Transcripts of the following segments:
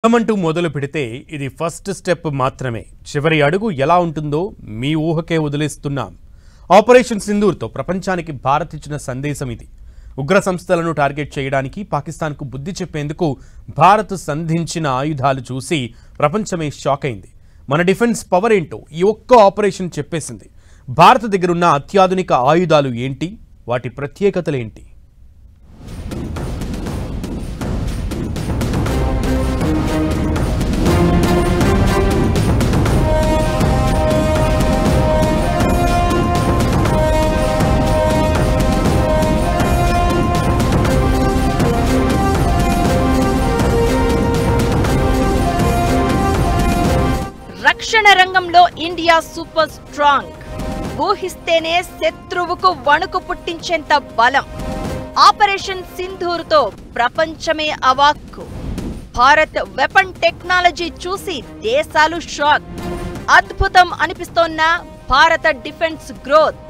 యుద్ధమంటూ మొదలు పెడితే ఇది ఫస్ట్ స్టెప్ మాత్రమే. చివరి అడుగు ఎలా ఉంటుందో మీ ఊహకే వదిలేస్తున్నాం. ఆపరేషన్ సింధూర్తో ప్రపంచానికి భారత్ ఇచ్చిన సందేశం ఇది. ఉగ్ర సంస్థలను టార్గెట్ చేయడానికి పాకిస్తాన్కు బుద్ధి చెప్పేందుకు భారత్ సంధించిన ఆయుధాలు చూసి ప్రపంచమే షాక్ అయింది. మన డిఫెన్స్ పవర్ ఏంటో ఈ ఒక్క ఆపరేషన్ చెప్పేసింది. భారత్ దగ్గరున్న అత్యాధునిక ఆయుధాలు ఏంటి, వాటి ప్రత్యేకతలేంటి? రక్షణ రంగంలో ఇండియా సూపర్ స్ట్రాంగ్. ఊహిస్తేనే శత్రువుకు వణుకు పుట్టించేంత బలం. ఆపరేషన్ సింధూర్తో ప్రపంచమే అవాక్కు. భారత్ వెపన్ టెక్నాలజీ చూసి దేశాలు షాక్. అద్భుతం అనిపిస్తోన్న భారత డిఫెన్స్ గ్రోత్.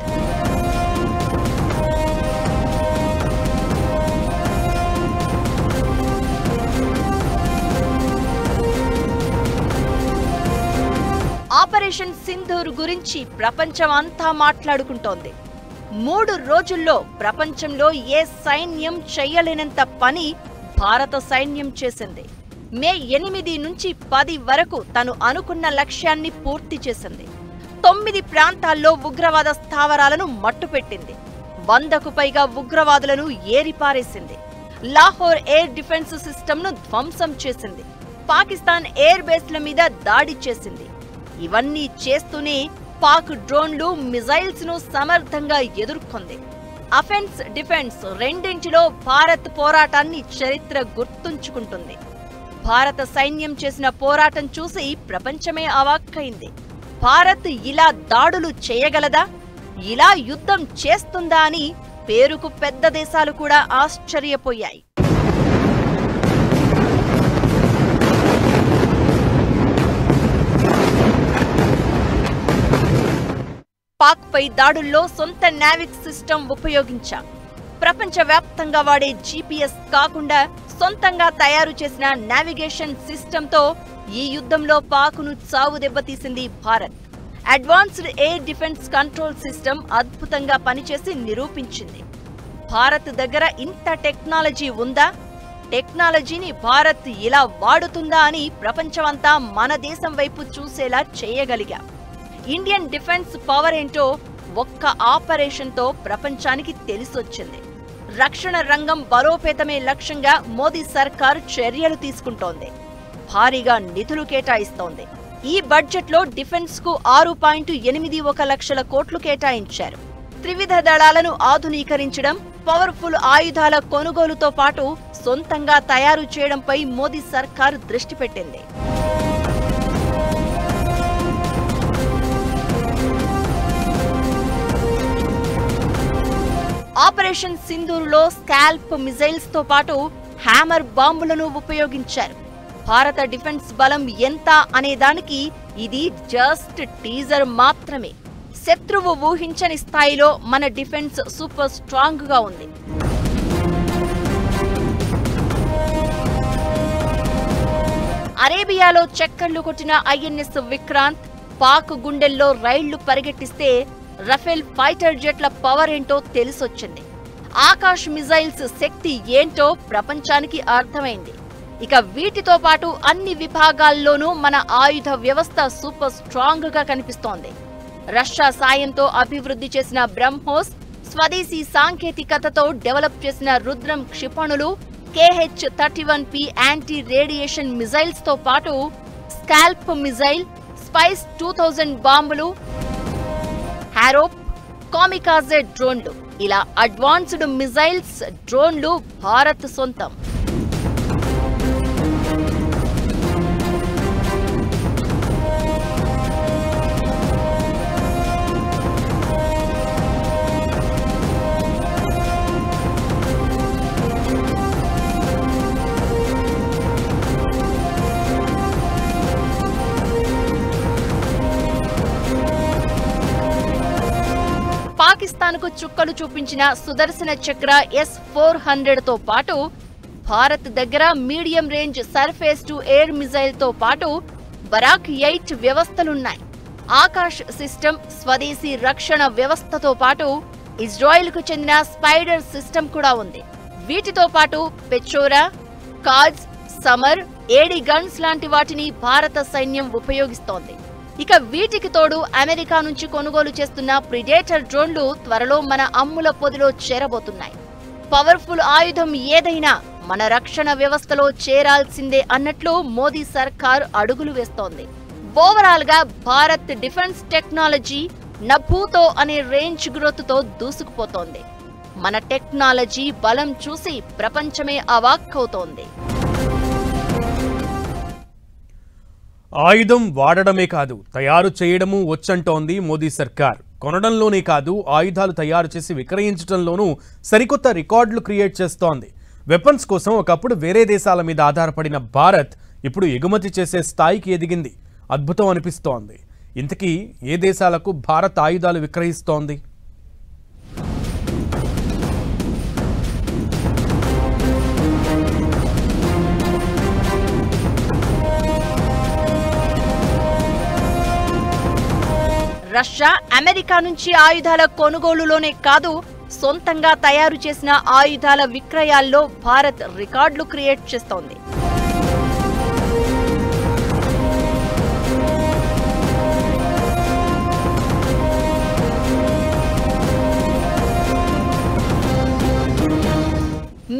ఆపరేషన్ సింధూర్ గురించి ప్రపంచం అంతా మాట్లాడుకుంటోంది. 3 రోజుల్లో ప్రపంచంలో ఏ సైన్యం చేయలేనంత పని భారత సైన్యం చేసింది. మే 8 నుంచి 10 వరకు తను అనుకున్న లక్ష్యాన్ని పూర్తి చేసింది. 9 ప్రాంతాల్లో ఉగ్రవాద స్థావరాలను మట్టుపెట్టింది. 100కు పైగా ఉగ్రవాదులను ఏరిపారేసింది. లాహోర్ ఎయిర్ డిఫెన్స్ సిస్టమ్ను ధ్వంసం చేసింది. పాకిస్తాన్ ఎయిర్ బేస్ల మీద దాడి చేసింది. ఇవన్నీ చేస్తూనే పాక్ డ్రోన్లు, మిజైల్స్ ను సమర్థంగా ఎదుర్కొంది. అఫెన్స్, డిఫెన్స్ రెండింటిలో భారత్ పోరాటాన్ని చరిత్ర గుర్తుంచుకుంటుంది. భారత సైన్యం చేసిన పోరాటం చూసి ప్రపంచమే అవాక్కైంది. భారత్ ఇలా దాడులు చేయగలదా, ఇలా యుద్ధం చేస్తుందా అని పేరుకు పెద్ద దేశాలు కూడా ఆశ్చర్యపోయాయి. పాక్ పై దాడుల్లో సొంత నావిక్ సిస్టమ్ ఉపయోగించాం. ప్రపంచవ్యాప్తంగా వాడే జీపీఎస్ కాకుండా సొంతంగా తయారు చేసిన నావిగేషన్ సిస్టంతో ఈ యుద్ధంలో పాక్ను చావు దెబ్బతీసింది Bharat. Advanced air defence control system అద్భుతంగా పనిచేసి నిరూపించింది. భారత్ దగ్గర ఇంత టెక్నాలజీ ఉందా, టెక్నాలజీని భారత్ ఇలా వాడుతుందా అని ప్రపంచమంతా మన దేశం వైపు చూసేలా చేయగలిగాం. ఇండియన్ డిఫెన్స్ పవర్ ఏంటో ఒక్క ఆపరేషన్తో ప్రపంచానికి తెలిసొచ్చింది. రక్షణ రంగం బలోపేతమే లక్ష్యంగా మోదీ సర్కార్ చర్యలు తీసుకుంటోంది. భారీగా నిధులు కేటాయిస్తోంది. ఈ బడ్జెట్లో డిఫెన్స్ కు 6.81 లక్షల కోట్లు కేటాయించారు. త్రివిధ దళాలను ఆధునీకరించడం, పవర్ఫుల్ ఆయుధాల కొనుగోలుతో పాటు సొంతంగా తయారు చేయడంపై మోదీ సర్కార్ దృష్టి పెట్టింది. ఆపరేషన్ సింధూర్లో స్కాల్ప్ మిజైల్స్ తో పాటు హ్యామర్ బాంబులను ఉపయోగించారు. భారత డిఫెన్స్ బలం ఎంత అనేదానికి ఇది జస్ట్ టీజర్ మాత్రమే. శత్రువు ఊహించని స్థాయిలో మన డిఫెన్స్ సూపర్ స్ట్రాంగ్ గా ఉంది. అరేబియాలో చక్కర్లు కొట్టిన ఐఎన్ఎస్ విక్రాంత్, పాక్ గుండెల్లో రైళ్లు పరిగెట్టిస్తే రఫేల్ ఫైటర్ జెట్ల పవర్ ఏంటో తెలిసొచ్చింది. ఆకాష్ మిజైల్స్ శక్తి ఏంటో ప్రపంచానికి అర్థమైంది. ఇక వీటితో పాటు అన్ని విభాగాల్లోనూ మన ఆయుధ వ్యవస్థ సూపర్ స్ట్రాంగ్ గా కనిపిస్తోంది. రష్యా సాయంతో అభివృద్ధి చేసిన బ్రహ్మోస్, స్వదేశీ సాంకేతికతతో డెవలప్ చేసిన రుద్రం క్షిపణులు, KH-31P యాంటీ రేడియేషన్ మిజైల్స్ తో పాటు స్కాల్ప్ మిజైల్, స్పైస్ 2000 బాంబులు, హారోప్, కామికాజే డ్రోన్లు, ఇలా అడ్వాన్స్డ్ మిజైల్స్, డ్రోన్లు భారత్ సొంతం. పాకిస్తాన్కు చుక్కలు చూపించిన సుదర్శన చక్ర S-400తో పాటు భారత్ దగ్గర medium range surface to air missile తో పాటు బరాక్ 8 వ్యవస్థలున్నాయి. ఆకాష్ సిస్టమ్, స్వదేశీ రక్షణ వ్యవస్థతో పాటు ఇజ్రాయెల్ కు చెందిన స్పైడర్ సిస్టమ్ కూడా ఉంది. వీటితో పాటు పెచోరా, కాజ్, సమర్, ఏడి గన్స్ లాంటి వాటిని భారత సైన్యం ఉపయోగిస్తోంది. ఇక వీటికి తోడు అమెరికా నుంచి కొనుగోలు చేస్తున్న ప్రిడేటర్ డ్రోన్లు త్వరలో మన అమ్ముల పొదిలో చేరబోతున్నాయి. పవర్ఫుల్ ఆయుధం ఏదైనా మన రక్షణ వ్యవస్థలో చేరాల్సిందే అన్నట్లు మోదీ సర్కార్ అడుగులు వేస్తోంది. ఓవరాల్ గా భారత్ డిఫెన్స్ టెక్నాలజీ నభూతో అనే రేంజ్ గ్రోత్ తో దూసుకుపోతోంది. మన టెక్నాలజీ బలం చూసి ప్రపంచమే అవాక్కవుతోంది. ఆయుధం వాడడమే కాదు, తయారు చేయడమూ వచ్చంటోంది మోదీ సర్కార్. కొనడంలోనే కాదు, ఆయుధాలు తయారు చేసి విక్రయించడంలోనూ సరికొత్త రికార్డులు క్రియేట్ చేస్తోంది. వెపన్స్ కోసం ఒకప్పుడు వేరే దేశాల మీద ఆధారపడిన భారత్ ఇప్పుడు ఎగుమతి చేసే స్థాయికి ఎదిగింది. అద్భుతం అనిపిస్తోంది. ఇంతకీ ఏ దేశాలకు భారత్ ఆయుధాలు విక్రయిస్తోంది? రష్యా, అమెరికా నుంచి ఆయుధాల కొనుగోలులోనే కాదు, సొంతంగా తయారు చేసిన ఆయుధాల విక్రయాల్లో భారత్ రికార్డులు క్రియేట్ చేస్తోంది.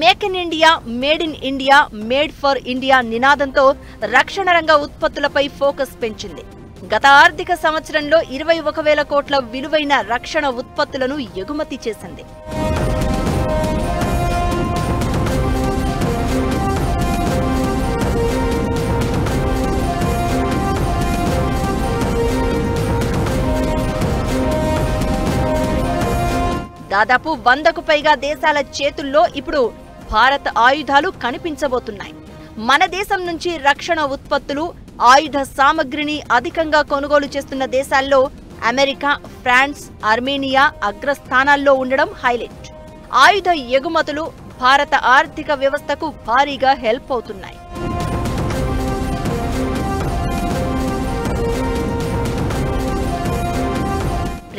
Make in India, made in India, made for India నినాదంతో రక్షణ రంగ ఉత్పత్తులపై ఫోకస్ పెంచింది. గత ఆర్థిక సంవత్సరంలో 21,000 కోట్ల విలువైన రక్షణ ఉత్పత్తులను ఎగుమతి చేసింది. దాదాపు 100కు పైగా దేశాల చేతుల్లో ఇప్పుడు భారత ఆయుధాలు కనిపించబోతున్నాయి. మన దేశం నుంచి రక్షణ ఉత్పత్తులు, ఆయుధ సామగ్రిని అధికంగా కొనుగోలు చేస్తున్న దేశాల్లో అమెరికా, ఫ్రాన్స్, ఆర్మేనియా అగ్రస్థానాల్లో ఉండడం హైలైట్. ఆయుధ ఎగుమతులు భారత ఆర్థిక వ్యవస్థకు భారీగా హెల్ప్ అవుతున్నాయి.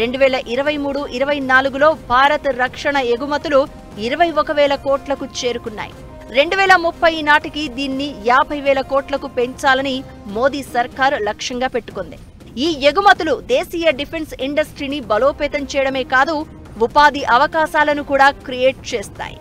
రెండు 2023-24లో భారత్ రక్షణ ఎగుమతులు 21,000 కోట్లకు చేరుకున్నాయి. 2030 నాటికి దీన్ని 50,000 కోట్లకు పెంచాలని మోదీ సర్కార్ లక్ష్యంగా పెట్టుకుంది. ఈ ఎగుమతులు దేశీయ డిఫెన్స్ ఇండస్ట్రీని బలోపేతం చేయడమే కాదు, ఉపాధి అవకాశాలను కూడా క్రియేట్ చేస్తాయి.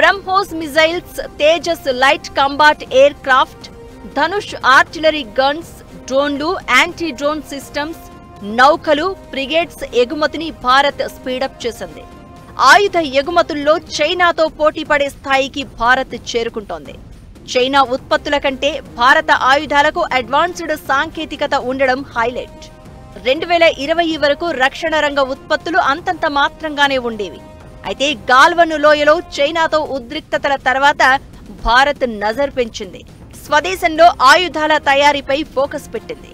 BrahMos missiles, Tejas light combat air craft, Dhanush artillery guns, డ్రోన్లు, యాంటీ డ్రోన్ సిస్టమ్స్, నౌకలు, బ్రిగేడ్స్ ఎగుమతిని భారత్ స్పీడప్ చేసింది. ఆయుధ ఎగుమతుల్లో చైనాతో పోటీ పడే స్థాయికి భారత్ చేరుకుంటోంది. చైనా ఉత్పత్తుల కంటే భారత ఆయుధాలకు అడ్వాన్స్డ్ సాంకేతికత ఉండడం హైలైట్. 2020 వరకు రక్షణ రంగ ఉత్పత్తులు అంతంత మాత్రంగానే ఉండేవి. అయితే గాల్వన్ లోయలో చైనాతో ఉద్రిక్తతల తర్వాత భారత్ నజర్ పెంచింది. స్వదేశంలో ఆయుధాల తయారీపై ఫోకస్ పెట్టింది.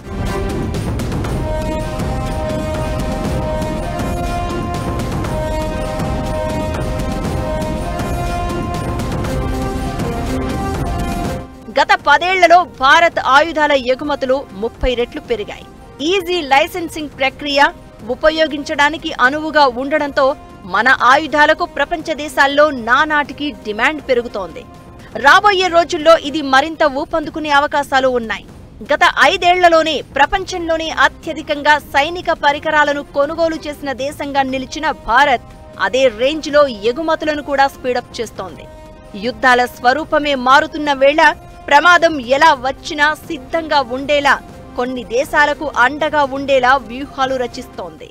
గత 10 ఏళ్లలో భారత్ ఆయుధాల ఎగుమతులు 30 రెట్లు పెరిగాయి. ఈజీ లైసెన్సింగ్ ప్రక్రియ ఉపయోగించడానికి అనువుగా ఉండడంతో మన ఆయుధాలకు ప్రపంచ దేశాల్లో నానాటికి డిమాండ్ పెరుగుతోంది. రాబోయే రోజుల్లో ఇది మరింత ఊపందుకునే అవకాశాలు ఉన్నాయి. గత 5 ఏళ్లలోనే ప్రపంచంలోనే అత్యధికంగా సైనిక పరికరాలను కొనుగోలు చేసిన దేశంగా నిలిచిన భారత్ అదే రేంజ్లో ఎగుమతులను కూడా స్పీడప్ చేస్తోంది. యుద్ధాల స్వరూపమే మారుతున్న వేళ ప్రమాదం ఎలా వచ్చినా సిద్ధంగా ఉండేలా, కొన్ని దేశాలకు అండగా ఉండేలా వ్యూహాలు రచిస్తోంది.